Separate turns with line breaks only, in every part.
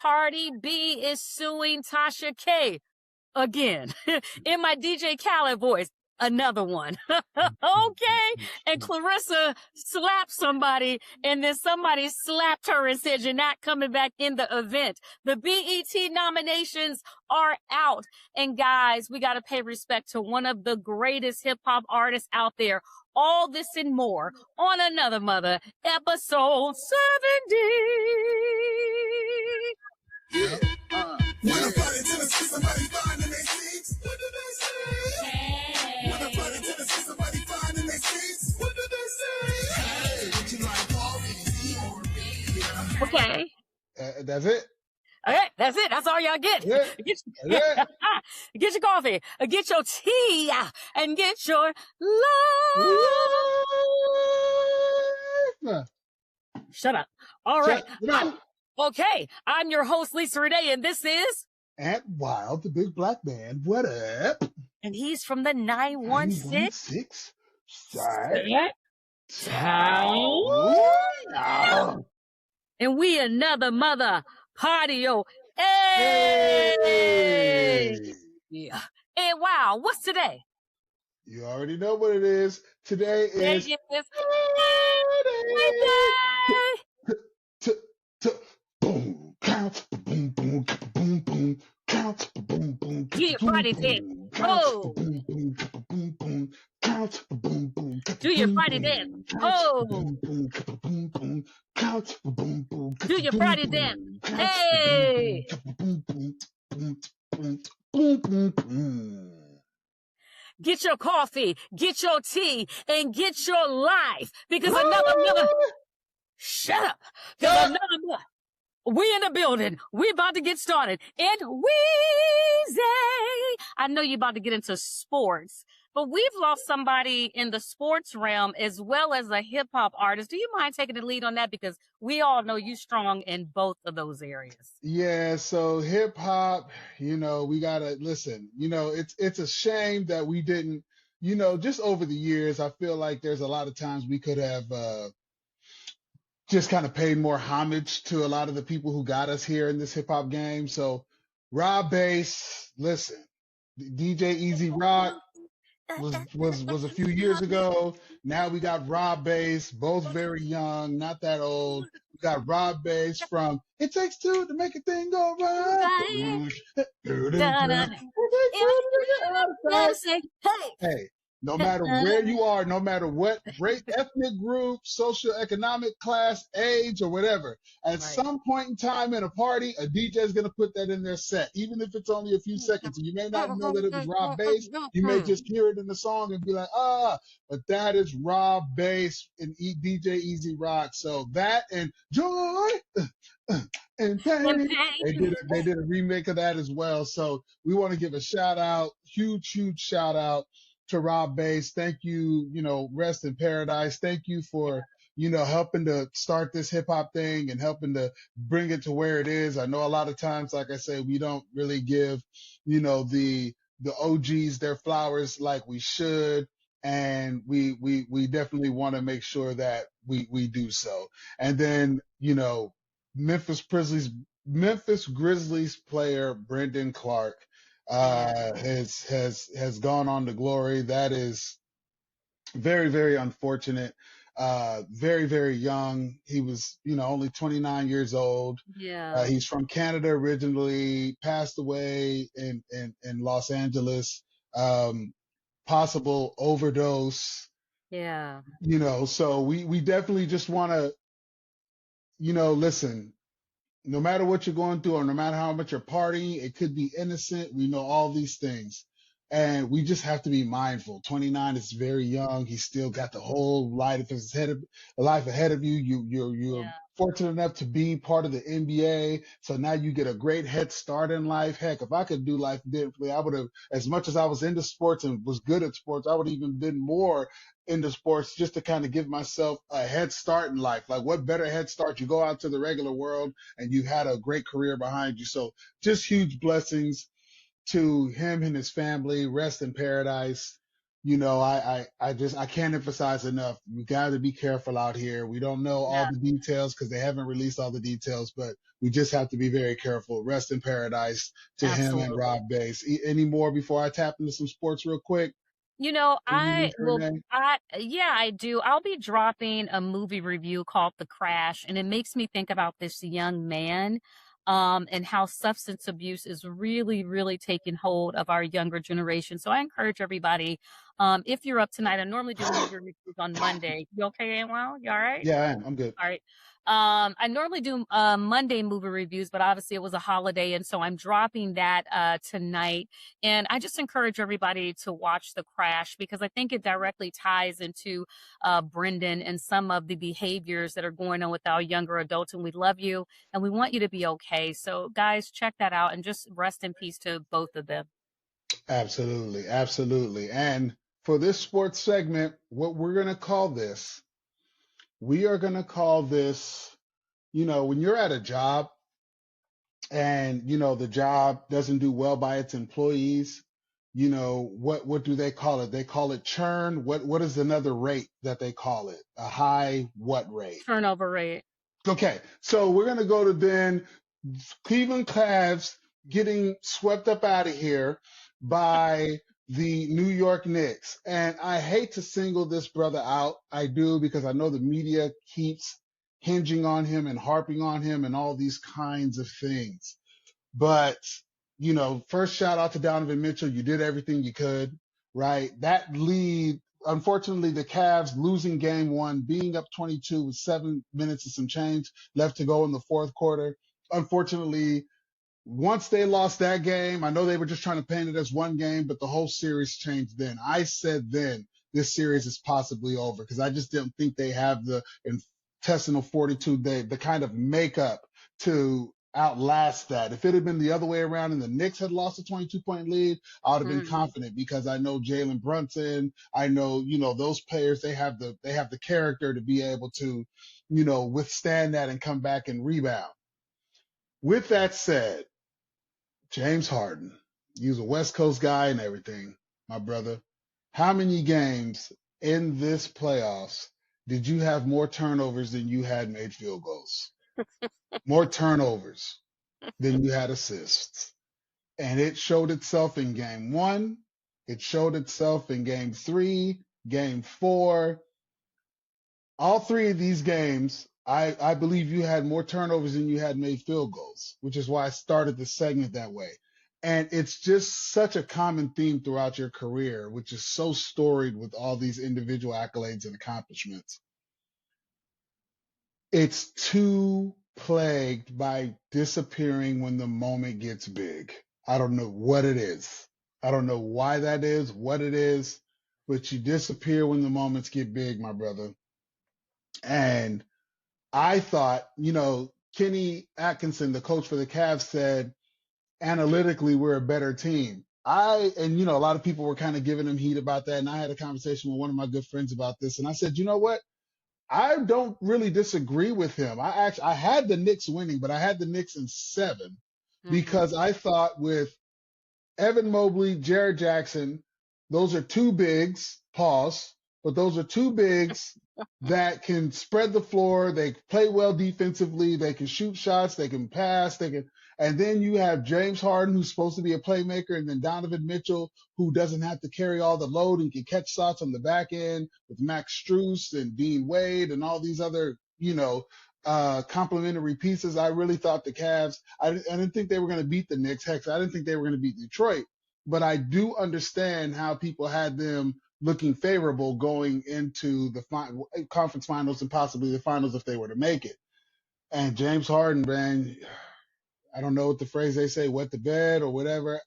Cardi B is suing Tasha K again in my DJ Khaled voice. Another one. Okay. And Claressa slapped somebody, and then somebody slapped her and said, "You're not coming back in the event." The BET nominations are out. And guys, we got to pay respect to one of the greatest hip hop artists out there. All this and more on Another Mother, episode 70.
Yeah. When I brought it to the street, somebody finding their seats. What do they say? Hey. When I brought it to the street, somebody finding their seats. What do they say? Hey. Would you like coffee or me?
Okay.
That's it.
Okay, that's it. That's all y'all get.
Yeah.
Get your coffee, get your tea, and get your love. Shut up. All right. Okay, I'm your host, Lisa Renee, and this is
Ant Wild, the big black man. What up?
And he's from the 916
side
town. And we Another Mother Patio. Hey! Yeah. And wow, what's today?
You already know what it is. Today is boom, count, boom, boom, boom, boom, count, boom, boom,
get Friday then. Oh,
boom, boom, boom, boom, count, boom, boom,
do your Friday dance. Oh,
boom, boom, boom, boom, count, boom, boom,
do your Friday dance. Hey,
boom, boom, boom, boom, boom, boom, boom.
Get your coffee, get your tea, and get your life, because Another Mother. Shut up. Because Another Mother. We in the building. We about to get started. And WEEZA. I know you're about to get into sports, but we've lost somebody in the sports realm as well as a hip hop artist. Do you mind taking the lead on that? Because we all know you strong in both of those areas.
Yeah, so hip hop, we gotta listen. It's a shame that we didn't, just over the years, I feel like there's a lot of times we could have just kind of paid more homage to a lot of the people who got us here in this hip hop game. So Rob Bass, listen, DJ Easy Rock was a few years ago. Now we got Rob Bass, both very young, not that old. We got Rob Bass from It Takes Two to Make a Thing Go Right. Hey, no matter where you are, no matter what race, ethnic group, socioeconomic class, age, or whatever, at some point in time in a party, a DJ is going to put that in their set, even if it's only a few seconds. And you may not know that it was Rob Bass. You may just hear it in the song and be like, but that is Rob Bass and DJ Easy Rock. So that and Joy and Pain, they did a remake of that as well. So we want to give a shout out, huge shout out to Rob Bass. Thank you, rest in paradise. Thank you for, helping to start this hip hop thing and helping to bring it to where it is. I know a lot of times, like I say, we don't really give, the OGs their flowers like we should. And we definitely want to make sure that we do so. And then, Memphis Grizzlies player Brenden Clarke has gone on to glory. That is very, very unfortunate. Very, very young. He was, only 29 years old.
Yeah.
He's from Canada originally, passed away in Los Angeles. Possible overdose.
Yeah.
So we definitely just want to, listen, no matter what you're going through or no matter how much you're partying, it could be innocent. We know all these things. And we just have to be mindful. 29 is very young. He's still got the whole life ahead of you. You're fortunate enough to be part of the NBA. So now you get a great head start in life. Heck, if I could do life differently, I would have, as much as I was into sports and was good at sports, I would have even been more into sports just to kind of give myself a head start in life. Like, what better head start? You go out to the regular world and you had a great career behind you. So just huge blessings to him and his family. Rest in paradise. I can't emphasize enough. We got to be careful out here. We don't know all
Yeah,
the details because they haven't released all the details, but we just have to be very careful. Rest in paradise to him and
absolutely.
Rob Bass. Any more before I tap into some sports real quick? Any
I
news,
will,
Renee?
yeah, I do. I'll be dropping a movie review called The Crash, and it makes me think about this young man, and how substance abuse is really, really taking hold of our younger generation. So I encourage everybody, if you're up tonight, I normally do movie reviews on Monday. You okay, Anwell? You all right?
Yeah, I am. I'm good.
All right. I normally do Monday movie reviews, but obviously it was a holiday, and so I'm dropping that tonight. And I just encourage everybody to watch The Crash because I think it directly ties into Brenden and some of the behaviors that are going on with our younger adults. And we love you, and we want you to be okay. So, guys, check that out, and just rest in peace to both of them.
Absolutely, absolutely. And for this sports segment, what we're gonna call this, we are gonna call this, when you're at a job and the job doesn't do well by its employees, what do they call it? They call it churn. What is another rate that they call it? A high what rate?
Turnover rate.
Okay, so we're gonna go to then Cleveland Cavs getting swept up out of here by the New York Knicks. And I hate to single this brother out. I do because I know the media keeps hinging on him and harping on him and all these kinds of things. But, first shout out to Donovan Mitchell. You did everything you could, right? That lead, unfortunately, the Cavs losing game one, being up 22 with 7 minutes and some change left to go in the fourth quarter. Unfortunately, once they lost that game, I know they were just trying to paint it as one game, but the whole series changed then. I said then this series is possibly over because I just didn't think they have the intestinal fortitude, the kind of makeup to outlast that. If it had been the other way around and the Knicks had lost a 22-point lead, I would have been confident because I know Jalen Brunson, I know, those players, they have the character to be able to, withstand that and come back and rebound. With that said, James Harden, he's a West Coast guy and everything, my brother. How many games in this playoffs did you have more turnovers than you had made field goals? More turnovers than you had assists. And it showed itself in game one. It showed itself in game three, game four. All three of these games, I believe you had more turnovers than you had made field goals, which is why I started the segment that way. And it's just such a common theme throughout your career, which is so storied with all these individual accolades and accomplishments. It's too plagued by disappearing when the moment gets big. I don't know what it is. I don't know why that is, what it is, but you disappear when the moments get big, my brother. And I thought, Kenny Atkinson, the coach for the Cavs, said, analytically, we're a better team. A lot of people were kind of giving him heat about that. And I had a conversation with one of my good friends about this. And I said, you know what? I don't really disagree with him. I had the Knicks winning, but I had the Knicks in 7 because I thought with Evan Mobley, Jared Jackson, those are two bigs, pause, but those are two bigs that can spread the floor. They play well defensively. They can shoot shots. They can pass. And then you have James Harden, who's supposed to be a playmaker, and then Donovan Mitchell, who doesn't have to carry all the load and can catch shots on the back end with Max Strus and Dean Wade and all these other, complementary pieces. I really thought the Cavs, I didn't think they were going to beat the Knicks. Heck, I didn't think they were going to beat Detroit. But I do understand how people had them looking favorable going into the conference finals and possibly the finals if they were to make it. And James Harden, man, I don't know what the phrase they say, wet the bed or whatever.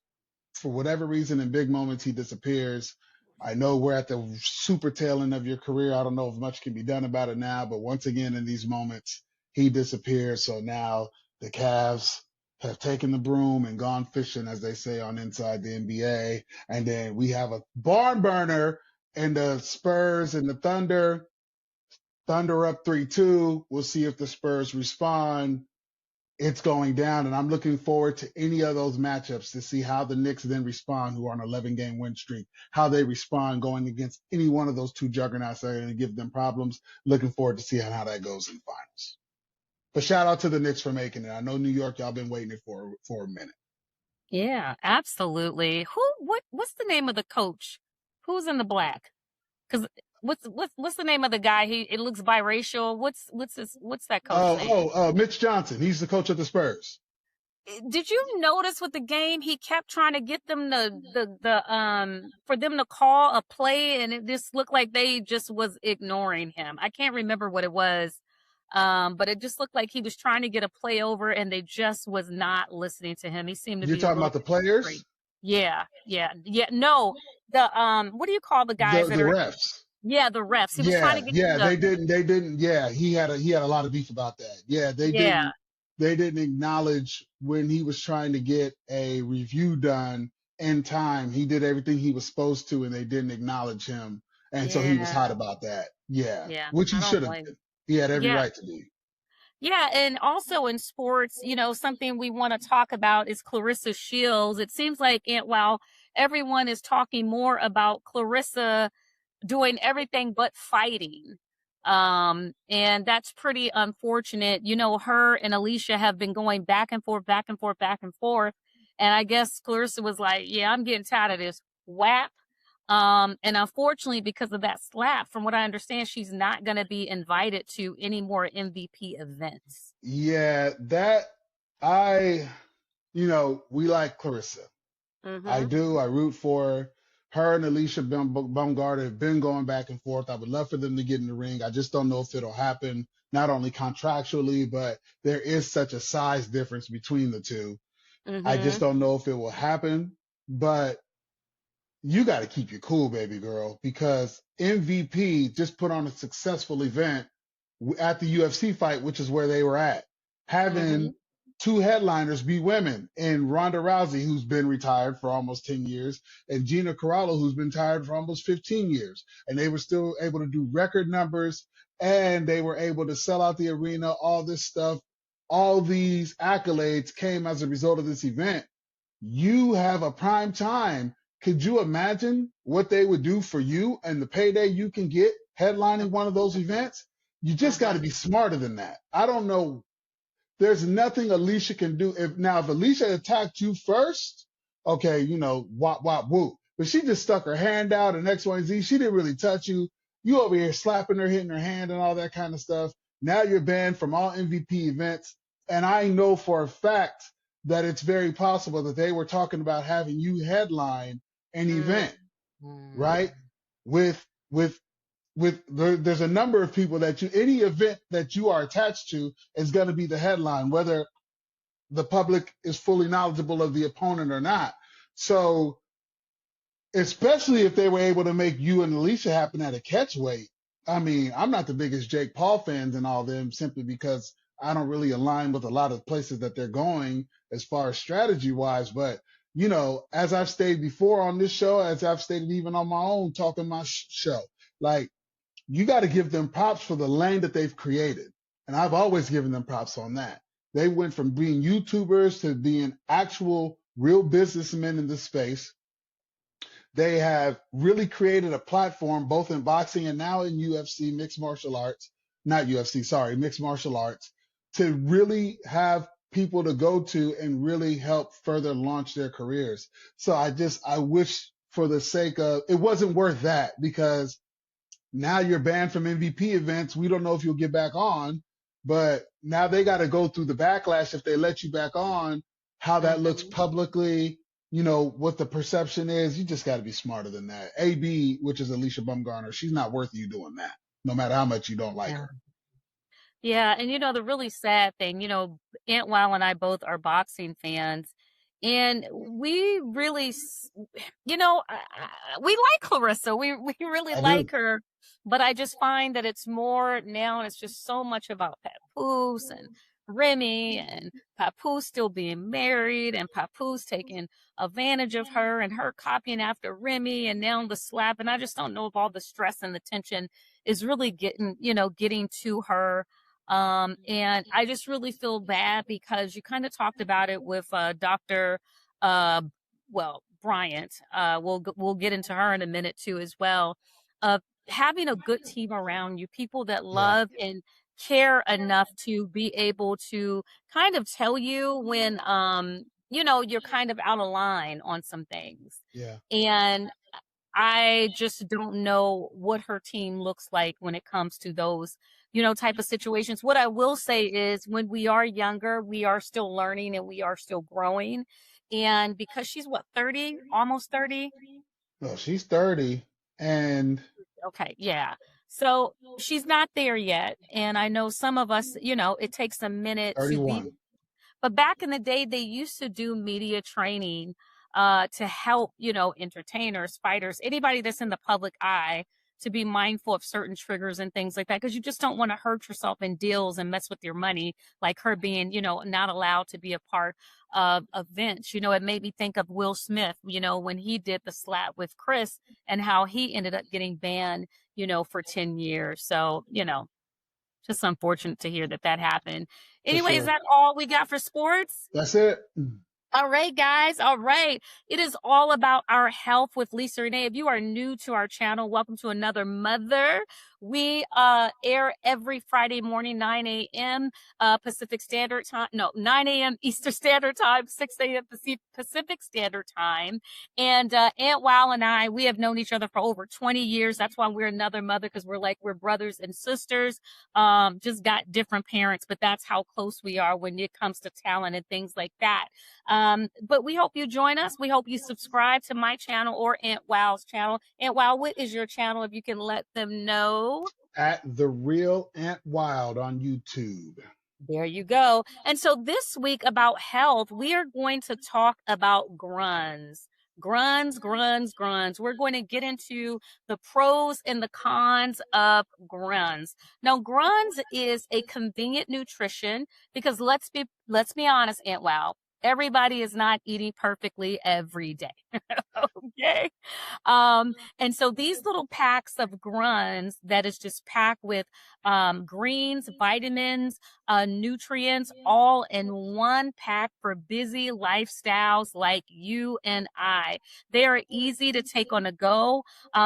For whatever reason, in big moments, he disappears. I know we're at the super tail end of your career. I don't know if much can be done about it now, but once again, in these moments, he disappears. So now the Cavs have taken the broom and gone fishing, as they say on Inside the NBA. And then we have a barn burner in the Spurs and the Thunder. Thunder up 3-2. We'll see if the Spurs respond. it's going down, and I'm looking forward to any of those matchups to see how the Knicks then respond, who are on an 11-game win streak, how they respond going against any one of those two juggernauts that are going to give them problems. Looking forward to seeing how that goes in the finals. But shout out to the Knicks for making it. I know New York, y'all been waiting for a minute.
Yeah, absolutely. What's the name of the coach? Who's in the black? Because what's the name of the guy? It looks biracial. What's that coach name?
Mitch Johnson. He's the coach of the Spurs.
Did you notice with the game he kept trying to get them for them to call a play, and it just looked like they just was ignoring him. I can't remember what it was, but it just looked like he was trying to get a play over, and they just was not listening to him. He seemed to be.
You're talking about the players?
Great. Yeah. No, the what do you call the guys
the refs?
Yeah, the refs. He was trying to get.
They didn't. Yeah, he had a lot of beef about that. Yeah, they didn't. They didn't acknowledge when he was trying to get a review done in time. He did everything he was supposed to, and they didn't acknowledge him. And so he was hot about that. Yeah. Which he should have been. He had every right to be.
Yeah, and also in sports, something we want to talk about is Claressa Shields. It seems like while everyone is talking more about Claressa doing everything but fighting. And that's pretty unfortunate. Her and Alycia have been going back and forth. And I guess Claressa was like, yeah, I'm getting tired of this WAP. And unfortunately, because of that slap, from what I understand, she's not going to be invited to any more MVP events.
Yeah, we like Claressa. Mm-hmm. I do. I root for her. Her and Alycia Baumgartner have been going back and forth. I would love for them to get in the ring. I just don't know if it'll happen, not only contractually, but there is such a size difference between the two. Mm-hmm. I just don't know if it will happen. But you got to keep your cool, baby girl, because MVP just put on a successful event at the UFC fight, which is where they were at, having two headliners be women, and Ronda Rousey, who's been retired for almost 10 years, and Gina Carano, who's been retired for almost 15 years. And they were still able to do record numbers, and they were able to sell out the arena, all this stuff. All these accolades came as a result of this event. You have a prime time. Could you imagine what they would do for you and the payday you can get headlining one of those events? You just got to be smarter than that. I don't know. There's nothing Alycia can do. If Alycia attacked you first, okay, wop, wop, woo. But she just stuck her hand out and X, Y, and Z. She didn't really touch you. You over here slapping her, hitting her hand and all that kind of stuff. Now you're banned from all MVP events. And I know for a fact that it's very possible that they were talking about having you headline an event, right? There's a number of people that any event that you are attached to is going to be the headline, whether the public is fully knowledgeable of the opponent or not. So, especially if they were able to make you and Alycia happen at a catch weight. I mean, I'm not the biggest Jake Paul fans and all them, simply because I don't really align with a lot of places that they're going as far as strategy wise. But, as I've stated before on this show, as I've stated even on my own talking my show, like, you got to give them props for the lane that they've created. And I've always given them props on that. They went from being YouTubers to being actual real businessmen in this space. They have really created a platform, both in boxing and now in UFC, mixed martial arts, to really have people to go to and really help further launch their careers. So I wish, for the sake of, it wasn't worth that, because now you're banned from MVP events. We don't know if you'll get back on, but now they got to go through the backlash if they let you back on, how that looks publicly, what the perception is. You just got to be smarter than that. AB, which is Alycia Baumgartner, she's not worth you doing that, no matter how much you don't like her.
Yeah, and the really sad thing, Aunt Wow and I both are boxing fans, and we really, we like Claressa. We really like her, but I just find that it's more now, and it's just so much about Papoose and Remy, and Papoose still being married, and Papoose taking advantage of her, and her copying after Remy, and now the slap. And I just don't know if all the stress and the tension is really getting to her. And I just really feel bad because you kind of talked about it with Dr. Uh, Bryant. We'll get into her in a minute too as well. Having a good team around you, people that love and care enough to be able to kind of tell you when you're kind of out of line on some things.
Yeah.
And I just don't know what her team looks like when it comes to those, type of situations. What I will say is when we are younger, we are still learning and we are still growing. And because she's 30, almost 30.
No, she's 30 and
okay, yeah. So she's not there yet. And I know some of us, it takes a minute to be.
31.
But back in the day, they used to do media training to help, entertainers, fighters, anybody that's in the public eye to be mindful of certain triggers and things like that. Because you just don't want to hurt yourself in deals and mess with your money, like her being, not allowed to be a part of events. It made me think of Will Smith, when he did the slap with Chris and how he ended up getting banned, for 10 years. So, just unfortunate to hear that happened. Anyway,
sure.
Is that all we got for sports?
That's it.
All right, guys. All right. It is all about our health with Lisa Renee. If you are new to our channel, welcome to Another Mother. We air every Friday morning, 9 a.m. Pacific Standard Time. No, 9 a.m. Eastern Standard Time, 6 a.m. Pacific Standard Time. And Aunt Wow and I, we have known each other for over 20 years. That's why we're Another Mother, because we're brothers and sisters. Just got different parents, but that's how close we are when it comes to talent and things like that. But we hope you join us. We hope you subscribe to my channel or Aunt Wow's channel. Aunt Wow, what is your channel if you can let them know?
At The Real Ant Wild on YouTube.
There you go. And so this week about health, we are going to talk about Gruns. Gruns. We're going to get into the pros and the cons of Gruns. Now, Gruns is a convenient nutrition because let's be honest, Aunt Wow, everybody is not eating perfectly every day. Okay. And so these little packs of Gruns that is just packed with greens, vitamins, nutrients, all in one pack for busy lifestyles like you and I. They are easy to take on the go.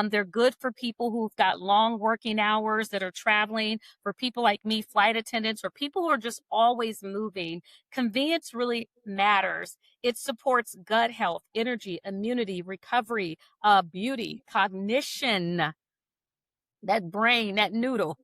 They're good for people who've got long working hours that are traveling, for people like me, flight attendants, or people who are just always moving. Convenience really matters. It supports gut health, energy, immunity, recovery, beauty, cognition, that brain, that noodle.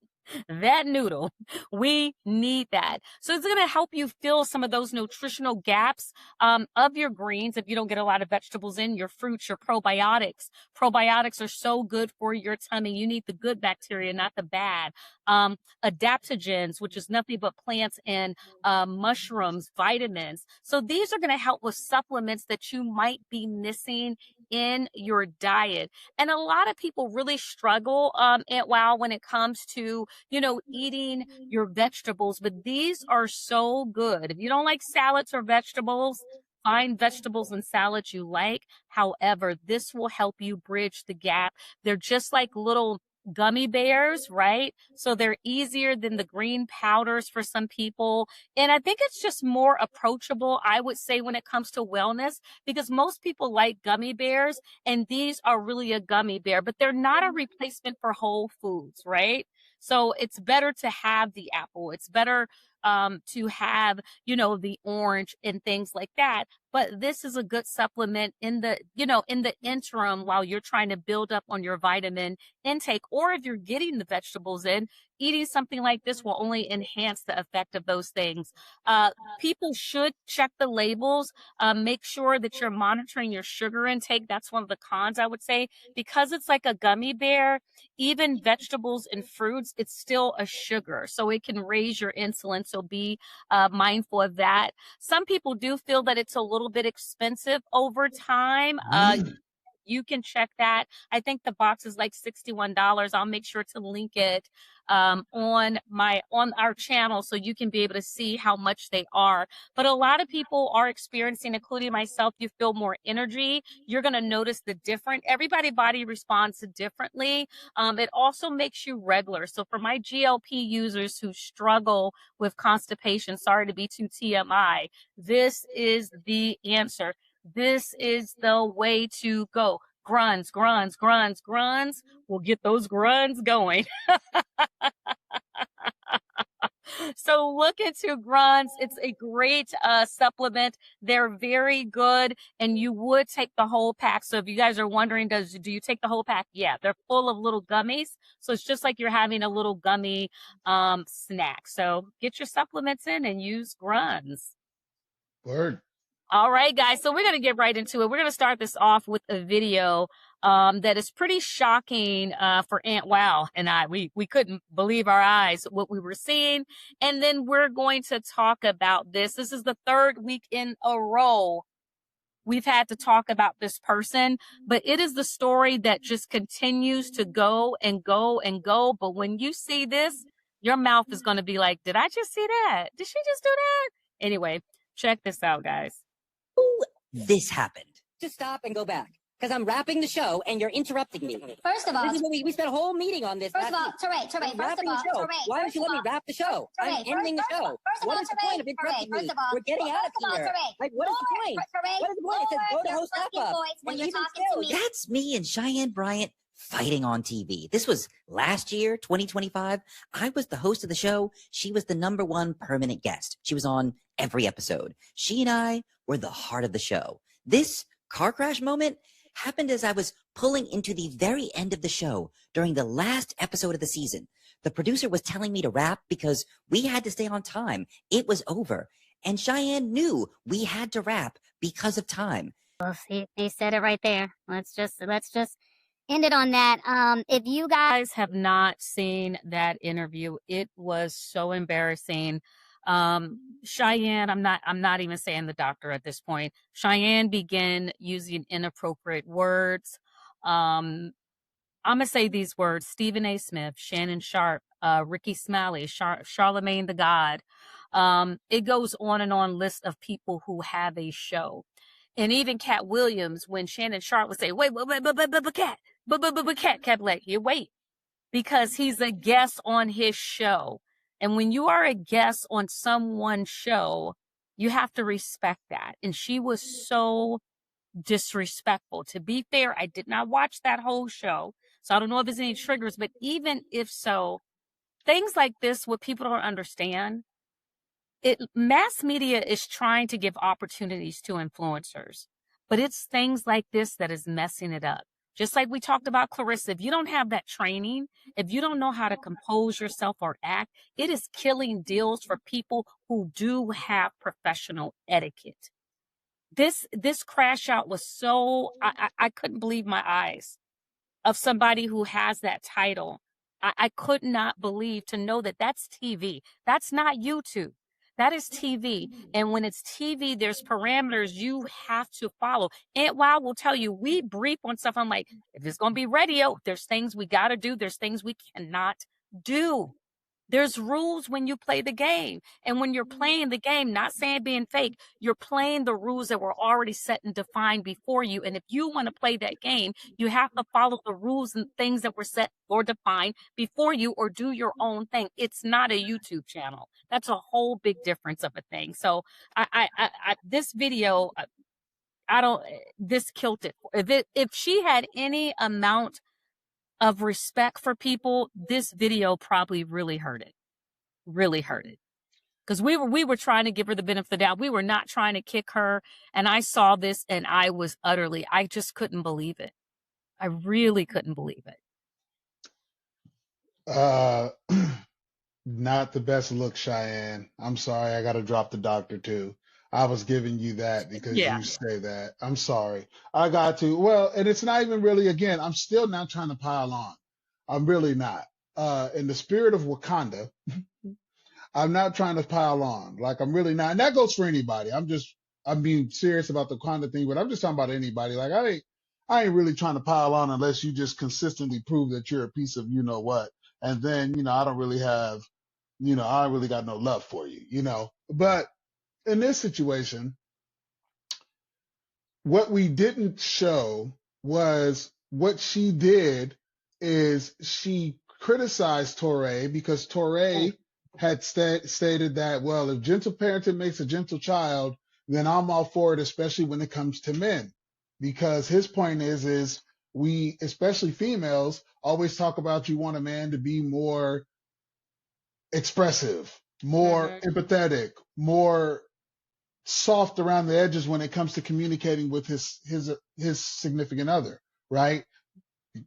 We need that. So it's going to help you fill some of those nutritional gaps of your greens. If you don't get a lot of vegetables in your fruits, your probiotics. Probiotics are so good for your tummy. You need the good bacteria, not the bad. Adaptogens, which is nothing but plants and mushrooms, vitamins. So these are going to help with supplements that you might be missing in your diet. And a lot of people really struggle, Aunt Wow, when it comes to, eating your vegetables, but these are so good. If you don't like salads or vegetables, find vegetables and salads you like. However, this will help you bridge the gap. They're just like little gummy bears, right? So they're easier than the green powders for some people. And I think it's just more approachable, I would say, when it comes to wellness, because most people like gummy bears and these are really a gummy bear, but they're not a replacement for whole foods, right? So it's better to have the apple. It's better to have, the orange and things like that. But this is a good supplement in the interim while you're trying to build up on your vitamin intake. Or if you're getting the vegetables in, eating something like this will only enhance the effect of those things. People should check the labels. Make sure that you're monitoring your sugar intake. That's one of the cons, I would say, because it's like a gummy bear. Even vegetables and fruits, it's still a sugar, so it can raise your insulin. So be mindful of that. Some people do feel that it's a little bit expensive over time. you can check that. I think the box is like $61. I'll make sure to link it on our channel so you can be able to see how much they are. But a lot of people are experiencing, including myself, you feel more energy. You're going to notice the different, everybody's body responds differently. It also makes you regular. So for my GLP users who struggle with constipation, sorry to be too TMI, this is the answer. This is the way to go. Gruns, gruns, gruns, gruns. We'll get those gruns going. So look into Gruns. It's a great supplement. They're very good, and you would take the whole pack. So if you guys are wondering, do you take the whole pack? Yeah, they're full of little gummies. So it's just like you're having a little gummy snack. So get your supplements in and use Gruns.
Word.
All right, guys. So we're going to get right into it. We're going to start this off with a video that is pretty shocking for Aunt Wow and I. We couldn't believe our eyes what we were seeing. And then we're going to talk about this. This is the third week in a row we've had to talk about this person, but it is the story that just continues to go and go and go. But when you see this, your mouth is going to be like, did I just see that? Did she just do that? Anyway, check this out, guys.
This happened. Just stop and go back. Because I'm wrapping the show and you're interrupting me.
First of all,
this is what we spent a whole meeting on this.
First of all, Teray, first of all,
why don't you let me wrap the show? I'm ending the show. What is the point of interrupting me? We're getting out of here. Like, what is the point? What is the point? It says go to host up.
When you're talking to me.
That's me and Cheyenne Bryant fighting on TV. This was last year, 2025. I was the host of the show. She was the #1 permanent guest. She was on every episode. She and I were the heart of the show. This car crash moment happened as I was pulling into the very end of the show during the last episode of the season. The producer was telling me to wrap because we had to stay on time. It was over. And Cheyenne knew we had to wrap because of time.
Well, he said it right there. Let's just end it on that. If you guys
Have not seen that interview, it was so embarrassing. Cheyenne, I'm not even saying the doctor at this point. Cheyenne began using inappropriate words. I'm gonna say these words: Stephen A. Smith, Shannon Sharp, Ricky Smiley, Charlemagne the God. It goes on and on list of people who have a show. And even Cat Williams, when Shannon Sharp would say, wait, Cat kept like, you wait, because he's a guest on his show. And when you are a guest on someone's show, you have to respect that. And she was so disrespectful. To be fair, I did not watch that whole show, so I don't know if there's any triggers, but even if so, things like this, what people don't understand, mass media is trying to give opportunities to influencers, but it's things like this that is messing it up. Just like we talked about Claressa, if you don't have that training, if you don't know how to compose yourself or act, it is killing deals for people who do have professional etiquette. This crash out was so, I couldn't believe my eyes of somebody who has that title. I could not believe to know that that's TV. That's not YouTube. That is TV. And when it's TV, there's parameters you have to follow. Aunt Wow will tell you, we brief on stuff. I'm like, if it's going to be radio, there's things we got to do. There's things we cannot do. There's rules when you play the game. And when you're playing the game, not saying being fake, you're playing the rules that were already set and defined before you. And if you want to play that game, you have to follow the rules and things that were set or defined before you, or do your own thing. It's not a YouTube channel. That's a whole big difference of a thing. So this video, this killed it. If she had any amount of respect for people, this video probably really hurt it. Because we were trying to give her the benefit of the doubt. We were not trying to kick her. And I saw this and I just couldn't believe it. I really couldn't believe it.
Not the best look, Cheyenne. I'm sorry. I got to drop the doctor too. I was giving you that because you say that. I'm sorry. I got to. Well, and it's not even really, again, I'm still not trying to pile on. I'm really not. In the spirit of Wakanda, I'm not trying to pile on. Like, I'm really not. And that goes for anybody. I'm being serious about the Wakanda thing, but I'm just talking about anybody. Like, I ain't really trying to pile on unless you just consistently prove that you're a piece of you know what. And then, I don't really have, I don't really got no love for you, But in this situation, what we didn't show was what she did is she criticized Torre because Torre had stated that, well, if gentle parenting makes a gentle child, then I'm all for it, especially when it comes to men. Because his point is we, especially females, always talk about you want a man to be more expressive, more empathetic, more soft around the edges when it comes to communicating with his significant other, right?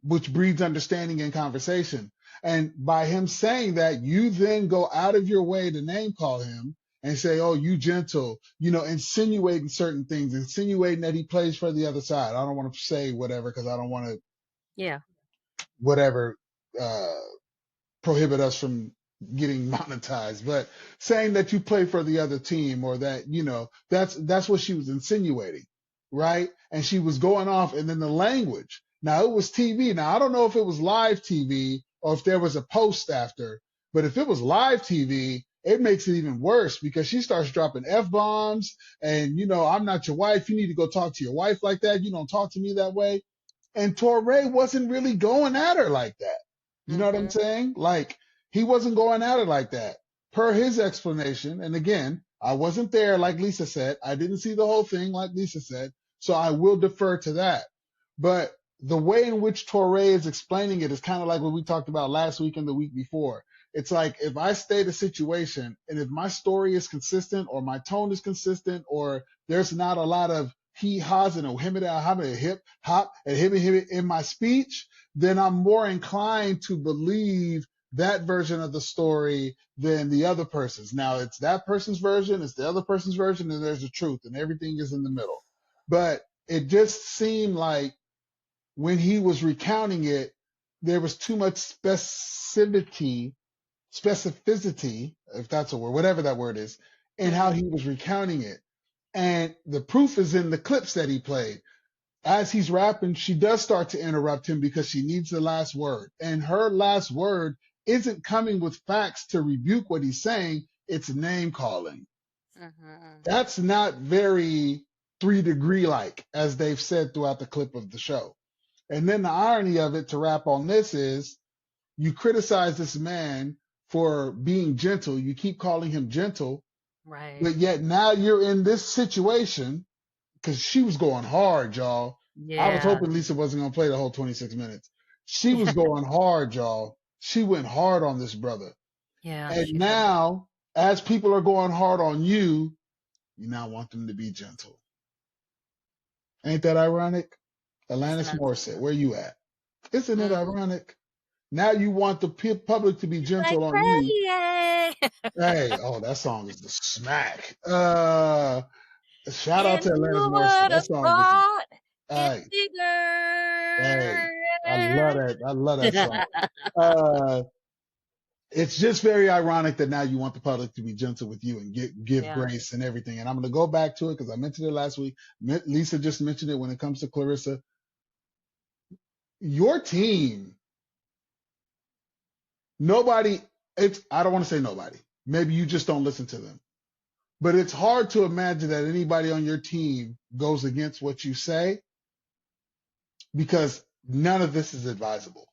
Which breeds understanding and conversation. And by him saying that, you then go out of your way to name call him and say, oh, you gentle, insinuating certain things, insinuating that he plays for the other side. I don't want to say whatever because I don't want to, whatever, prohibit us from getting monetized, but saying that you play for the other team or that, that's what she was insinuating, right? And she was going off, and then the language. Now it was TV. Now I don't know if it was live TV or if there was a post after, but if it was live TV, it makes it even worse because she starts dropping F-bombs and, I'm not your wife. You need to go talk to your wife like that. You don't talk to me that way. And Torre wasn't really going at her like that. You know what I'm saying? Like, he wasn't going at it like that. Per his explanation, and again, I wasn't there like Lisa said. I didn't see the whole thing like Lisa said, so I will defer to that. But the way in which Torre is explaining it is kind of like what we talked about last week and the week before. It's like if I state a situation and if my story is consistent or my tone is consistent or there's not a lot of he-has and hip hop and hip in my speech, then I'm more inclined to believe that version of the story than the other person's. Now it's that person's version, it's the other person's version, and there's the truth, and everything is in the middle. But it just seemed like when he was recounting it, there was too much specificity, if that's a word, whatever that word is, in how he was recounting it. And the proof is in the clips that he played. As he's rapping, she does start to interrupt him because she needs the last word. And her last word isn't coming with facts to rebuke what he's saying. It's name calling. That's not very 3 Degree like, as they've said throughout the clip of the show. And then the irony of it, to wrap on this, is you criticize this man for being gentle. You keep calling him gentle.
Right.
But yet now you're in this situation because she was going hard, y'all.
Yeah.
I was hoping Lisa wasn't going to play the whole 26 minutes. She was going hard, y'all. She went hard on this brother.
Yeah.
And now, as people are going hard on you, you now want them to be gentle. Ain't that ironic? Alanis Morissette, where you at? Isn't it ironic? Now you want the public to be gentle on you. Hey, oh, that song is the smack. Shout out to Alanis Morissette. That song is hey, I love that song. It's just very ironic that now you want the public to be gentle with you and give grace and everything. And I'm going to go back to it because I mentioned it last week. Lisa just mentioned it when it comes to Claressa. Your team, I don't want to say nobody. Maybe you just don't listen to them. But it's hard to imagine that anybody on your team goes against what you say because none of this is advisable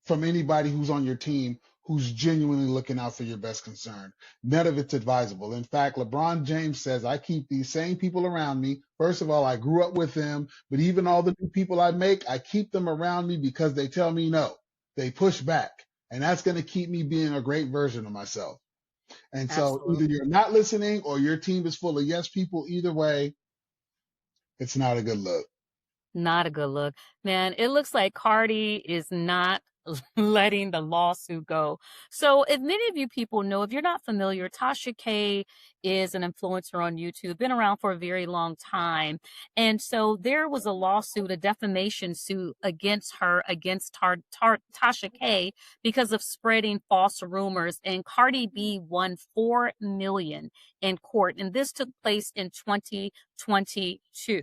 from anybody who's on your team who's genuinely looking out for your best concern. None of it's advisable. In fact, LeBron James says, I keep these same people around me. First of all, I grew up with them, but even all the new people I make, I keep them around me because they tell me no. They push back. And that's going to keep me being a great version of myself. And so either you're not listening or your team is full of yes people. Either way, it's not a good look.
Not a good look. Man, it looks like Cardi is not letting the lawsuit go. So if many of you people know, if you're not familiar, Tasha K is an influencer on YouTube, been around for a very long time. And so there was a lawsuit, a defamation suit against her, against Tasha K because of spreading false rumors. And Cardi B won $4 million in court. And this took place in 2022.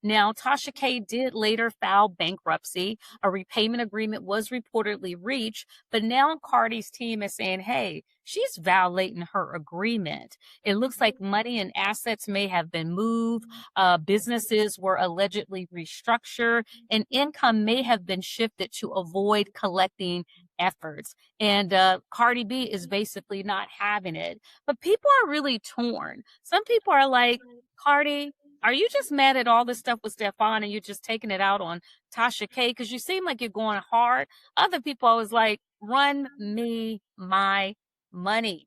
Now, Tasha K did later file bankruptcy. A repayment agreement was reportedly reached, but now Cardi's team is saying, hey, she's violating her agreement. It looks like money and assets may have been moved. Businesses were allegedly restructured, and income may have been shifted to avoid collecting efforts. And Cardi B is basically not having it. But people are really torn. Some people are like, Cardi, are you just mad at all this stuff with Stefan and you're just taking it out on Tasha K? Because you seem like you're going hard. Other people always like, run me my money.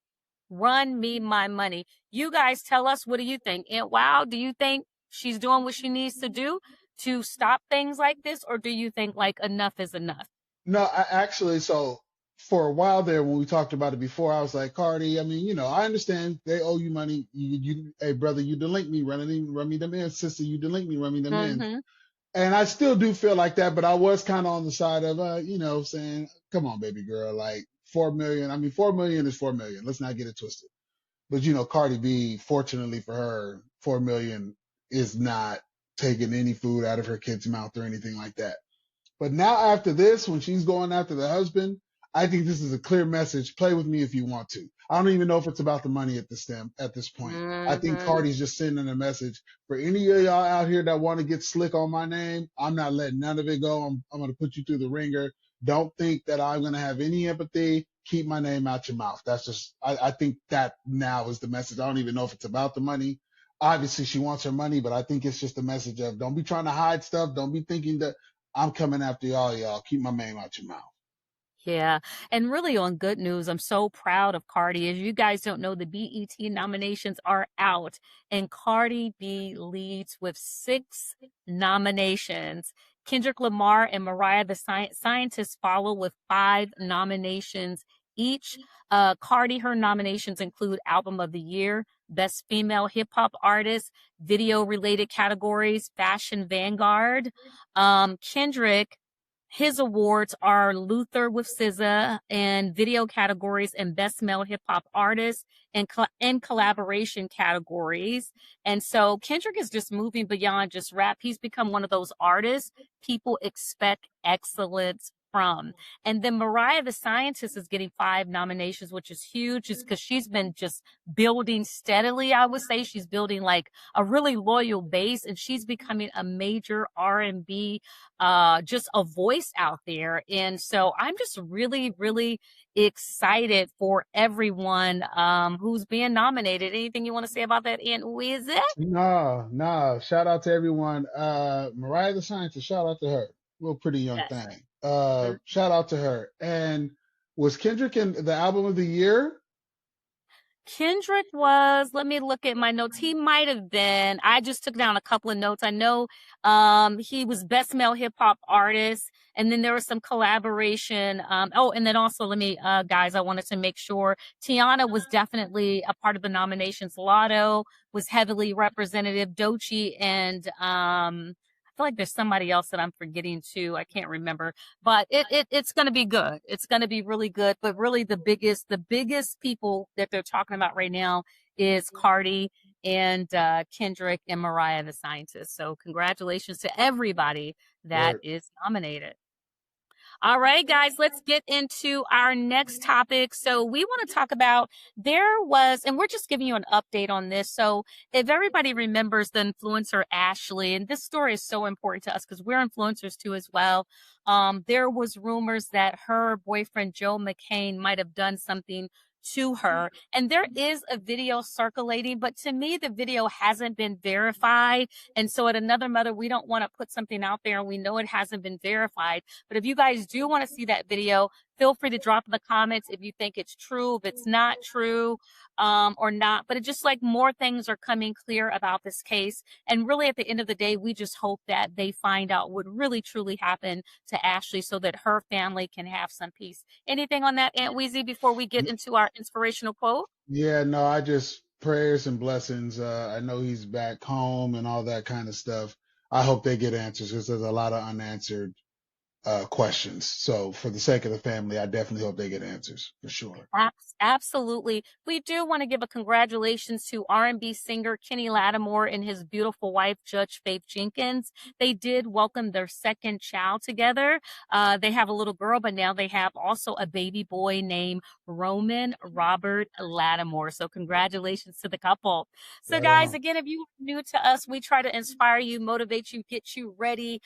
Run me my money. You guys tell us, what do you think? And wow, do you think she's doing what she needs to do to stop things like this? Or do you think like enough is enough?
No, so for a while there, when we talked about it before, I was like, Cardi, I mean, I understand they owe you money. Hey, brother, you delink me, run me them in. Sister, you delink me, run me them in. And I still do feel like that, but I was kind of on the side of, saying, come on, baby girl, like 4 million. I mean, 4 million is 4 million. Let's not get it twisted. But, Cardi B, fortunately for her, 4 million is not taking any food out of her kid's mouth or anything like that. But now after this, when she's going after the husband, I think this is a clear message. Play with me if you want to. I don't even know if it's about the money at this point. I think Cardi's just sending a message for any of y'all out here that want to get slick on my name. I'm not letting none of it go. I'm going to put you through the ringer. Don't think that I'm going to have any empathy. Keep my name out your mouth. That's just, I think that now is the message. I don't even know if it's about the money. Obviously she wants her money, but I think it's just a message of don't be trying to hide stuff. Don't be thinking that I'm coming after y'all. Keep my name out your mouth.
Yeah. And really on good news, I'm so proud of Cardi. As you guys don't know, the BET nominations are out and Cardi B leads with 6 nominations. Kendrick Lamar and Mariah the Scientist follow with 5 nominations each. Cardi, her nominations include Album of the Year, Best Female Hip Hop Artist, Video Related Categories, Fashion Vanguard. Kendrick, his awards are Luther with SZA and video categories and Best Male Hip Hop Artist and collaboration categories. And so Kendrick is just moving beyond just rap. He's become one of those artists people expect excellence from. And then Mariah the Scientist is getting 5 nominations, which is huge, just because she's been just building steadily. I would say she's building like a really loyal base, and she's becoming a major R&B, just a voice out there. And so I'm just really, really excited for everyone who's being nominated. Anything you want to say about that, ANT WEEZA?
No. Shout out to everyone. Mariah the Scientist, shout out to her. Real pretty young thing. Shout out to her. And was Kendrick in the Album of the Year?
Kendrick was, let me look at my notes. He might have been. I just took down a couple of notes. I know he was Best Male Hip Hop Artist, and then there was some collaboration. And then also, let me, guys, I wanted to make sure Tiana was definitely a part of the nominations. Lotto was heavily representative. Doechii and I feel like there's somebody else that I'm forgetting too. I can't remember, but it's going to be good. It's going to be really good. But really the biggest people that they're talking about right now is Cardi and Kendrick and Mariah the Scientist. So congratulations to everybody that is nominated. All right, guys, let's get into our next topic. So we want to talk about, and we're just giving you an update on this. So if everybody remembers the influencer Ashley, and this story is so important to us because we're influencers too as well. There was rumors that her boyfriend, Joe McCain, might have done something to her. And there is a video circulating, but to me, the video hasn't been verified. And so at Another Mother, we don't want to put something out there and we know it hasn't been verified. But if you guys do want to see that video, feel free to drop in the comments if you think it's true, if it's not true, or not. But it's just like more things are coming clear about this case. And really at the end of the day, we just hope that they find out what really truly happened to Ashley so that her family can have some peace. Anything on that, ANT WEEZA, before we get into our inspirational quote?
Yeah, no, I just prayers and blessings. I know he's back home and all that kind of stuff. I hope they get answers because there's a lot of unanswered questions. So for the sake of the family, I definitely hope they get answers for sure.
Absolutely. We do want to give a congratulations to R&B singer Kenny Lattimore and his beautiful wife, Judge Faith Jenkins. They did welcome their second child together. They have a little girl, but now they have also a baby boy named Roman Robert Lattimore. So congratulations to the couple. So
Right
guys,
on.
again, if you're new to us, we try to inspire you, motivate you, get you ready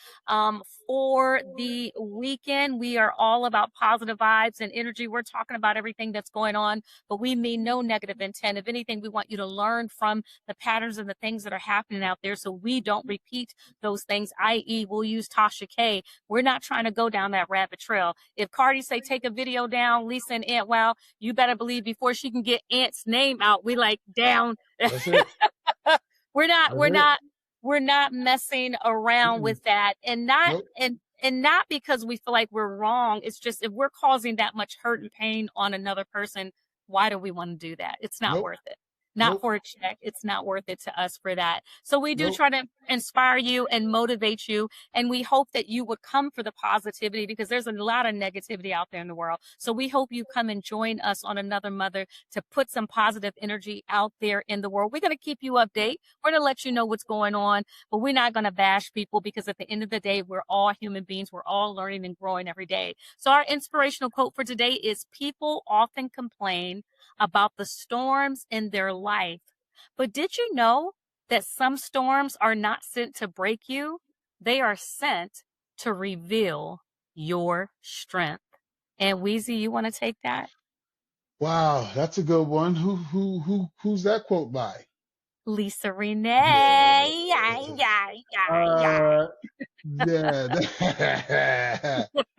for the weekend. We are all about positive vibes and energy. We're talking about everything that's going on, but we mean no negative intent. If anything, we want you to learn from the patterns and the things that are happening out there so we don't repeat those things, i.e. we'll use Tasha K. We're not trying to go down that rabbit trail. If Cardi say take a video down, Lisa and Ant, well, you better believe before she can get Ant's name out, we like down.
That's it.
We're not messing around with that, and not
Nope.
and not because we feel like we're wrong. It's just if we're causing that much hurt and pain on another person, why do we want to do that? It's not
Nope.
worth it. Not
Nope.
for a check. It's not worth it to us for that. So we do
Nope.
try to inspire you and motivate you. And we hope that you would come for the positivity because there's a lot of negativity out there in the world. So we hope you come and join us on Another Mother to put some positive energy out there in the world. We're going to keep you updated. We're going to let you know what's going on, but we're not going to bash people because at the end of the day, we're all human beings. We're all learning and growing every day. So our inspirational quote for today is: people often complain about the storms in their life. But did you know that some storms are not sent to break you? They are sent to reveal your strength. And Weezy, you want to take that?
Wow, that's a good one. Who's that quote by?
Lisa Renee.
Yeah,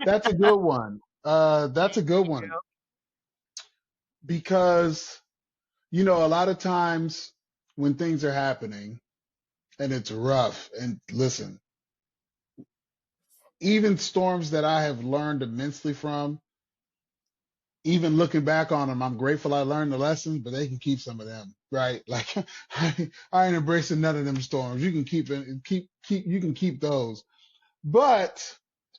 that's a good one. That's a good one. Because, a lot of times when things are happening and it's rough, and listen, even storms that I have learned immensely from, even looking back on them, I'm grateful I learned the lessons, but they can keep some of them, right? Like I ain't embracing none of them storms. You can you can keep those. But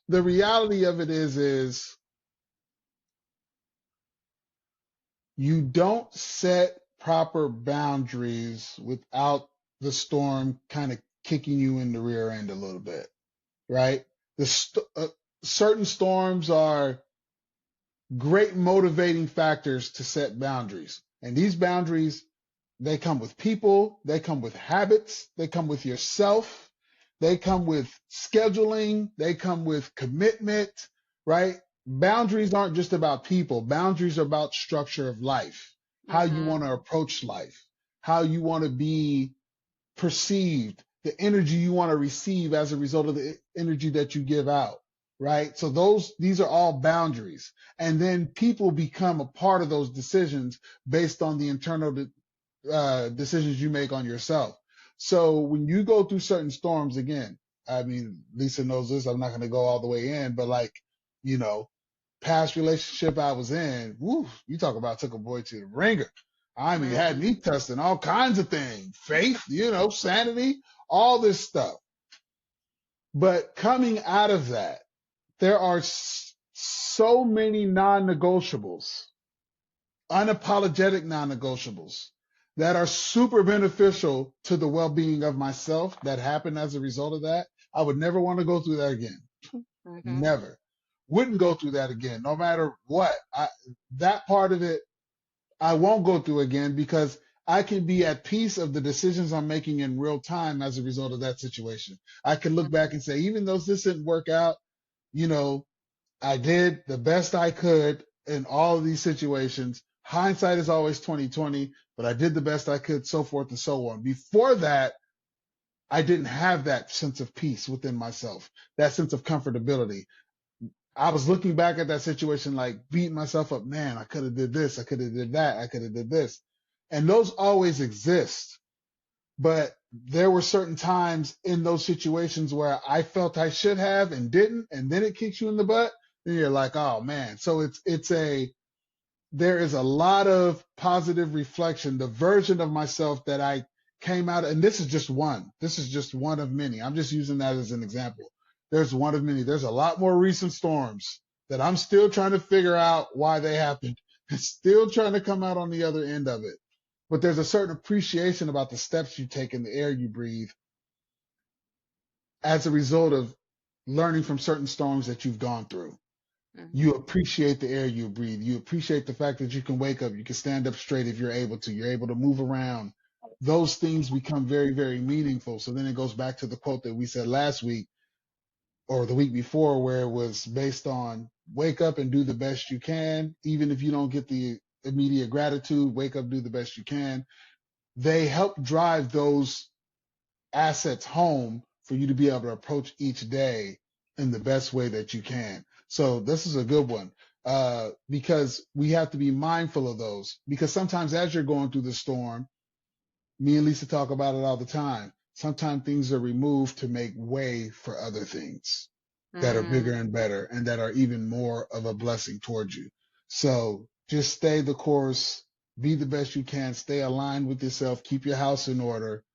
the reality of it is you don't set proper boundaries without the storm kind of kicking you in the rear end a little bit, right? Certain storms are great motivating factors to set boundaries. And these boundaries, they come with people, they come with habits, they come with yourself, they come with scheduling, they come with commitment, right? Boundaries aren't just about people. Boundaries are about structure of life, how you want to approach life, how you want to be perceived, the energy you want to receive as a result of the energy that you give out, right? So these are all boundaries. And then people become a part of those decisions based on the internal decisions you make on yourself. So when you go through certain storms, again, I mean, Lisa knows this, I'm not going to go all the way in, but past relationship I was in, woo, you talk about took a boy to the ringer. I mean, had me testing all kinds of things, faith, sanity, all this stuff. But coming out of that, there are so many non-negotiables, unapologetic non-negotiables that are super beneficial to the well-being of myself that happened as a result of that. I would never want to go through that again. Never. Wouldn't go through that again, no matter what. That part of it, I won't go through again because I can be at peace of the decisions I'm making in real time as a result of that situation. I can look back and say, even though this didn't work out, I did the best I could in all of these situations. Hindsight is always 20/20, but I did the best I could, so forth and so on. Before that, I didn't have that sense of peace within myself, that sense of comfortability. I was looking back at that situation, like beating myself up. Man, I could have did this. I could have did that. I could have did this. And those always exist. But there were certain times in those situations where I felt I should have and didn't, and then it kicks you in the butt. Then you're like, oh man. So there is a lot of positive reflection. The version of myself that I came out, and this is just one. This is just one of many. I'm just using that as an example. There's one of many. There's a lot more recent storms that I'm still trying to figure out why they happened. And still trying to come out on the other end of it. But there's a certain appreciation about the steps you take and the air you breathe as a result of learning from certain storms that you've gone through. You appreciate the air you breathe. You appreciate the fact that you can wake up. You can stand up straight if you're able to. You're able to move around. Those things become very, very meaningful. So then it goes back to the quote that we said last week or the week before, where it was based on wake up and do the best you can. Even if you don't get the immediate gratitude, wake up, do the best you can. They help drive those assets home for you to be able to approach each day in the best way that you can. So this is a good one, because we have to be mindful of those, because sometimes as you're going through the storm, me and Lisa talk about it all the time. Sometimes things are removed to make way for other things that are bigger and better and that are even more of a blessing towards you. So just stay the course, be the best you can, stay aligned with yourself, keep your house in order.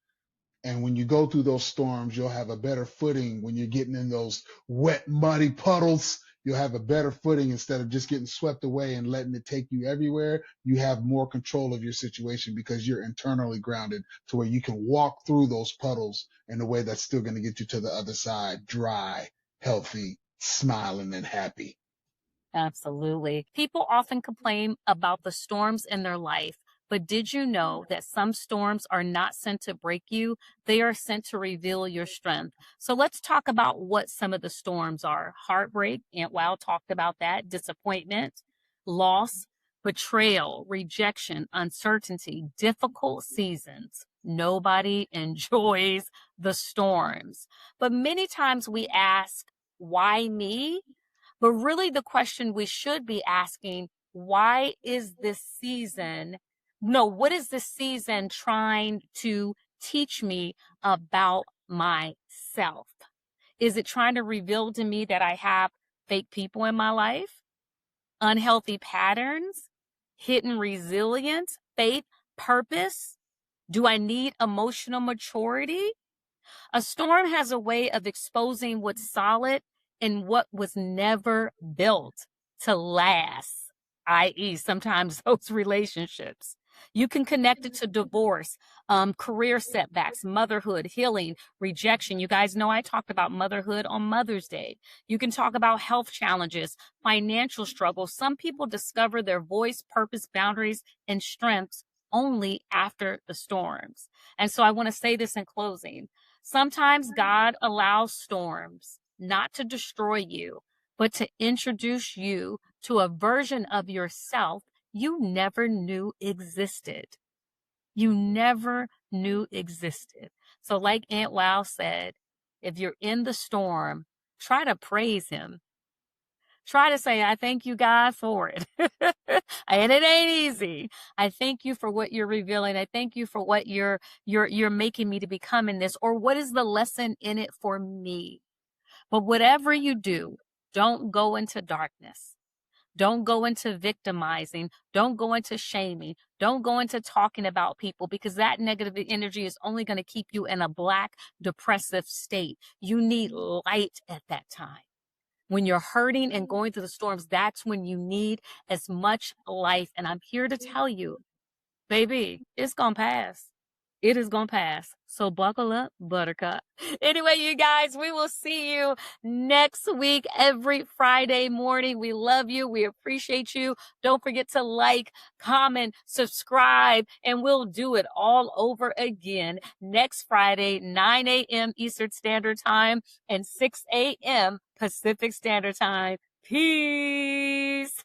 And when you go through those storms, you'll have a better footing when you're getting in those wet, muddy puddles. You'll have a better footing instead of just getting swept away and letting it take you everywhere. You have more control of your situation because you're internally grounded to where you can walk through those puddles in a way that's still going to get you to the other side, dry, healthy, smiling, and happy.
Absolutely. People often complain about the storms in their life, but did you know that some storms are not sent to break you? They are sent to reveal your strength. So let's talk about what some of the storms are. Heartbreak, Aunt Wow talked about that. Disappointment, loss, betrayal, rejection, uncertainty, difficult seasons. Nobody enjoys the storms. But many times we ask, why me? But really the question we should be asking, why is this season, no, what is this season trying to teach me about myself? Is it trying to reveal to me that I have fake people in my life, unhealthy patterns, hidden resilience, faith, purpose? Do I need emotional maturity? A storm has a way of exposing what's solid and what was never built to last, i.e., sometimes those relationships. You can connect it to divorce, career setbacks, motherhood, healing, rejection. You guys know I talked about motherhood on Mother's Day. You can talk about health challenges, financial struggles. Some people discover their voice, purpose, boundaries, and strengths only after the storms. And so I want to say this in closing. Sometimes God allows storms not to destroy you, but to introduce you to a version of yourself you never knew existed. You never knew existed. So like Aunt Wow said, if you're in the storm, try to praise him. Try to say, I thank you, God, for it. And it ain't easy. I thank you for what you're revealing. I thank you for what you're making me to become in this, or what is the lesson in it for me? But whatever you do, don't go into darkness. Don't go into victimizing. Don't go into shaming. Don't go into talking about people, because that negative energy is only going to keep you in a black, depressive state. You need light at that time. When you're hurting and going through the storms, that's when you need as much life. And I'm here to tell you, baby, it's going to pass. It is going to pass. So buckle up, buttercup. Anyway, you guys, we will see you next week, every Friday morning. We love you. We appreciate you. Don't forget to like, comment, subscribe, and we'll do it all over again next Friday, 9 a.m. Eastern Standard Time and 6 a.m. Pacific Standard Time. Peace.